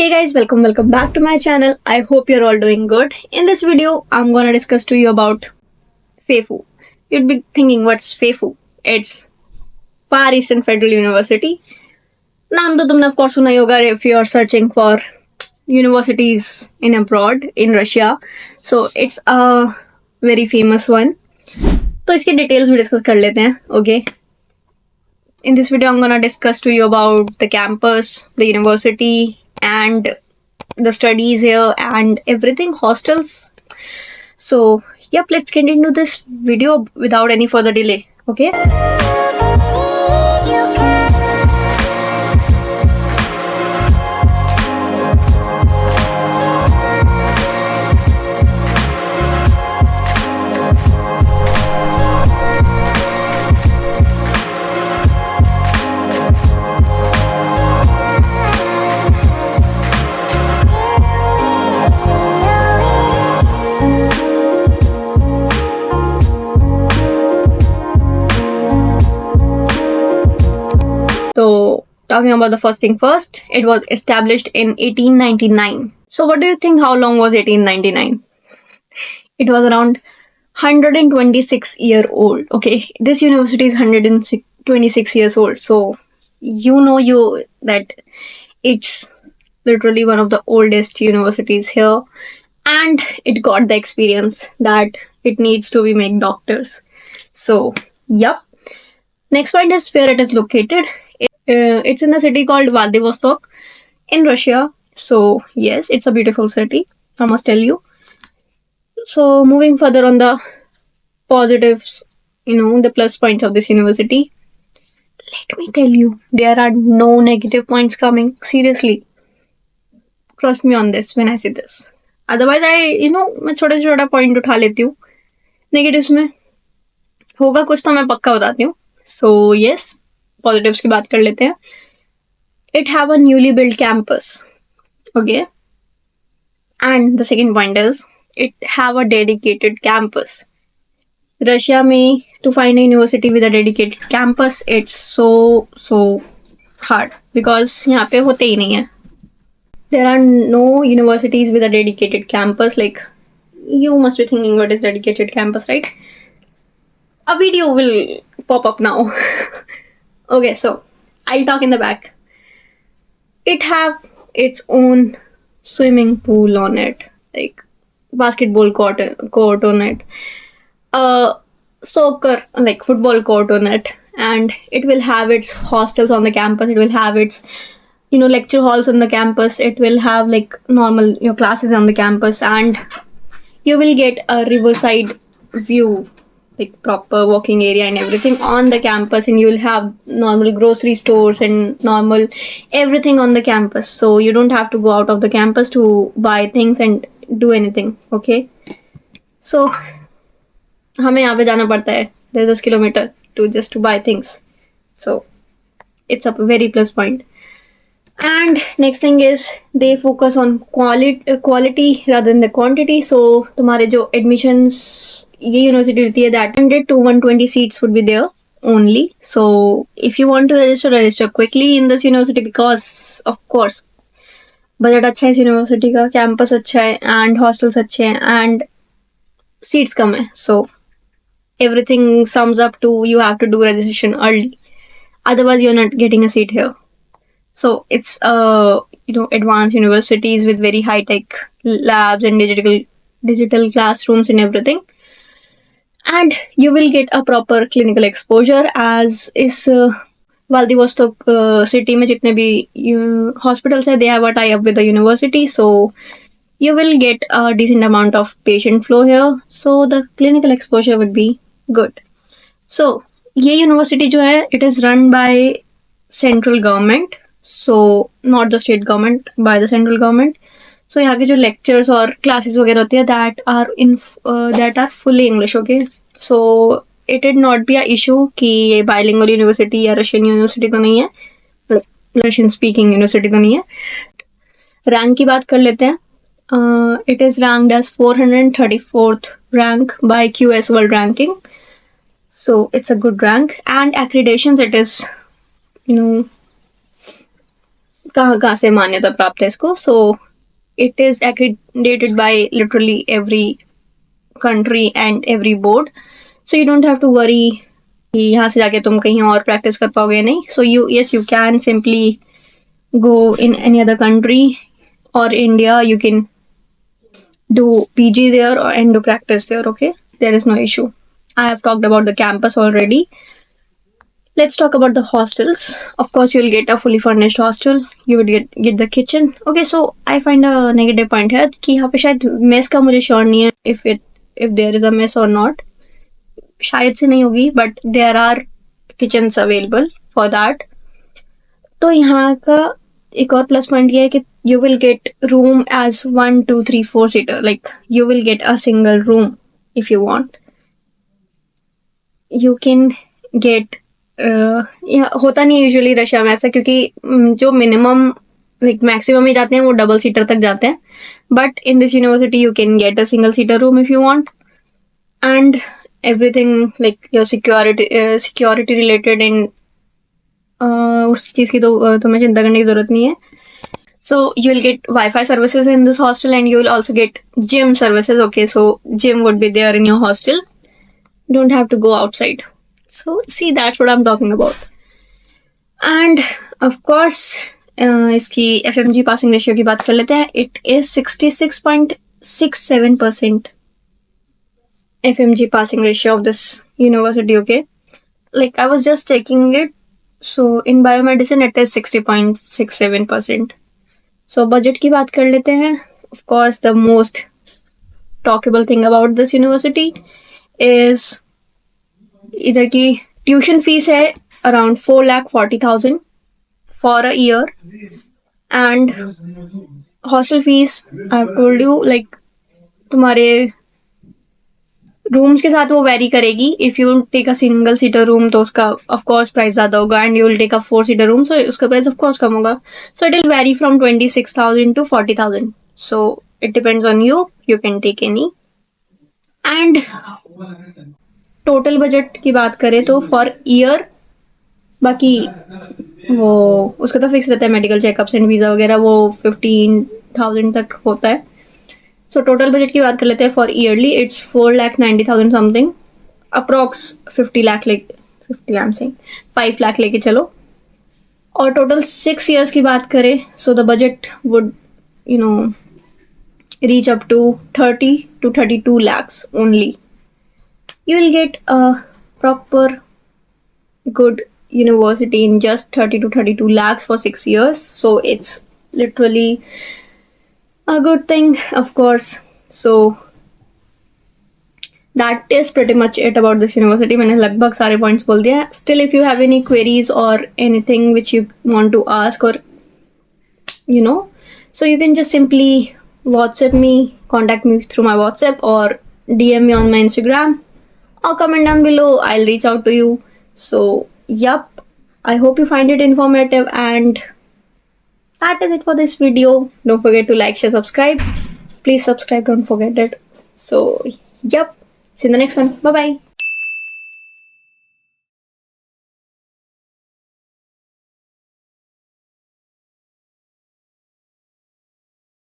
Hey guys, welcome back to my channel. I hope you're all doing good. In this video, I'm gonna discuss to you about FEFU. You'd be thinking, what's FEFU? It's Far Eastern Federal University. नाम तो तुमने of course सुना ही होगा if you are searching for universities in abroad in Russia. So it's a very famous one. तो इसके details भी discuss कर लेते हैं. Okay. In this video, I'm gonna discuss to you about the campus, the university, and the studies here and everything, hostels. So yep, let's get into this video without any further delay. Okay. So, talking about the first thing first, it was established in 1899. So, what do you think? How long was 1899? It was around 126 year old. Okay, this university is 126 years old. So, you that it's literally one of the oldest universities here, and it got the experience that it needs to be make doctors. So, yep. Next point is where it is located. It's in a city called Vladivostok in Russia. So yes, it's a beautiful city, I must tell you. So moving further on the positives, the plus points of this university. Let me tell you, there are no negative points coming. Seriously. Trust me on this when I say this. Otherwise, मैं छोटा point उठा लेती हूँ. Negatives में होगा कुछ तो मैं पक्का बताती हूँ. So yes, positives की बात कर लेते हैं. It have a newly built campus. Okay. And the second point is it have a dedicated campus. Russia में to find a university with a dedicated campus, it's so hard because यहाँ पे होते ही नहीं है. There are no universities with a dedicated campus. Like, you must be thinking, what is dedicated campus, right? A video will pop up now. Okay, so I'll talk in the back. It have its own swimming pool on it, like basketball court on it, soccer, like football court on it, and it will have its hostels on the campus. It will have its lecture halls on the campus. It will have like normal classes on the campus, and you will get a riverside view, like proper walking area and everything on the campus, and you will have normal grocery stores and normal everything on the campus. So you don't have to go out of the campus to buy things and do anything. Okay. So हमें यहाँ पे जाना पड़ता है 10 kilometers to buy things. So it's a very plus point. And next thing is they focus on quality rather than the quantity. So तुम्हारे जो admissions ये university देती है that 100 to 120 seats would be there only. So if you want to register quickly in this university because of course budget अच्छा है इस university का, campus अच्छा है and hostels अच्छे हैं and seats कम है. So everything sums up to you have to do registration early. Otherwise you're not getting a seat here. So it's advanced universities with very high tech labs and digital classrooms and everything. And you will get a proper clinical exposure as is Vladivostok city में जितने भी hospitals है, they have a tie up with the university. So you will get a decent amount of patient flow here. So the clinical exposure would be good. So ये university जो है, it is run by central government. So not the state government, by the central government. So यहाँ के जो lectures और classes वगैरह होती है that are fully English. Okay. So it would not be a issue कि ये bilingual university या Russian university तो नहीं है, Russian speaking university तो नहीं है. Rank की बात कर लेते हैं. It is ranked as 434th rank by QS World Ranking. So it's a good rank. And accreditations, it is कहाँ से मान्यता प्राप्त है इसको. सो it is accredited by literally every country and every board, so you don't have to worry कि यहाँ से जाके तुम कहीं और प्रैक्टिस कर पाओगे नहीं. So you can simply go in any other country or India. You can do PG there and do practice there. Okay, there is no issue. I have talked about the campus already. Let's talk about the hostels. Of course, you'll get a fully furnished hostel. You would get the kitchen. Okay, so I find a negative point here कि यहाँ पे शायद mess का मुझे sure नहीं है if there is a mess or not. शायद से नहीं होगी, but there are kitchens available for that. तो यहाँ का एक और प्लस पॉइंट ये है कि you will get room as 1, 2, 3, 4 seater. Like you will get a single room if you want. You can get होता नहीं है यूजुअली रशिया में ऐसा, क्योंकि जो मिनिमम लाइक मैक्सिमम ही जाते हैं वो डबल सीटर तक जाते हैं. But in this university you can get a single seater room if you want, and everything like your security related in उस चीज़ की तो तुम्हें चिंता करने की ज़रूरत नहीं है. So you will get wifi services in this hostel and you will also get gym services. Okay, so gym would be there in your hostel. Don't have to go outside. So see, that's what I'm talking about. And of course, इसकी FMG passing ratio की बात कर लेते हैं. It is 66.67% FMG passing ratio of this university. Okay, like I was just checking it. So in biomedicine it is 60.67%. So budget की बात कर लेते हैं. Of course, the most talkable thing about this university is इधर की tuition fees है around 4,40,000 for a year, and hostel fees I have told you like तुम्हारे rooms के साथ वो वेरी करेगी. If you take a single seater room तो उसका ऑफ कोर्स प्राइस ज़्यादा होगा, and you will take a 4 seater room so उसका प्राइस ऑफ कोर्स कम होगा. So it will vary from 26,000 to 40,000. So it depends on you can take any. And total budget की बात करें तो for year, बाकी वो उसका तो फिक्स रहता है, मेडिकल चेकअप्स एंड वीज़ा वगैरह वो 15,000 तक होता है. सो टोटल बजट की बात कर लेते हैं for yearly. It's 4,90,000 something, approx 50 lakh 5 lakh लेके चलो. और टोटल 6 ईयर्स की बात करें so the budget would reach up to 30 to 32 lakhs only. You will get a proper good university in just 30 to 32 lakhs for 6 years. So it's literally a good thing, of course. So that is pretty much it about this university. मैंने लगभग सारे points बोल दिया. Still, if you have any queries or anything which you want to ask, or so you can just simply WhatsApp me, contact me through my WhatsApp, or DM me on my Instagram, or comment down below. I'll reach out to you. So yup, I hope you find it informative, and that is it for this video. Don't forget to like, share, subscribe. Please subscribe, don't forget it. So yup, see you in the next one. Bye bye.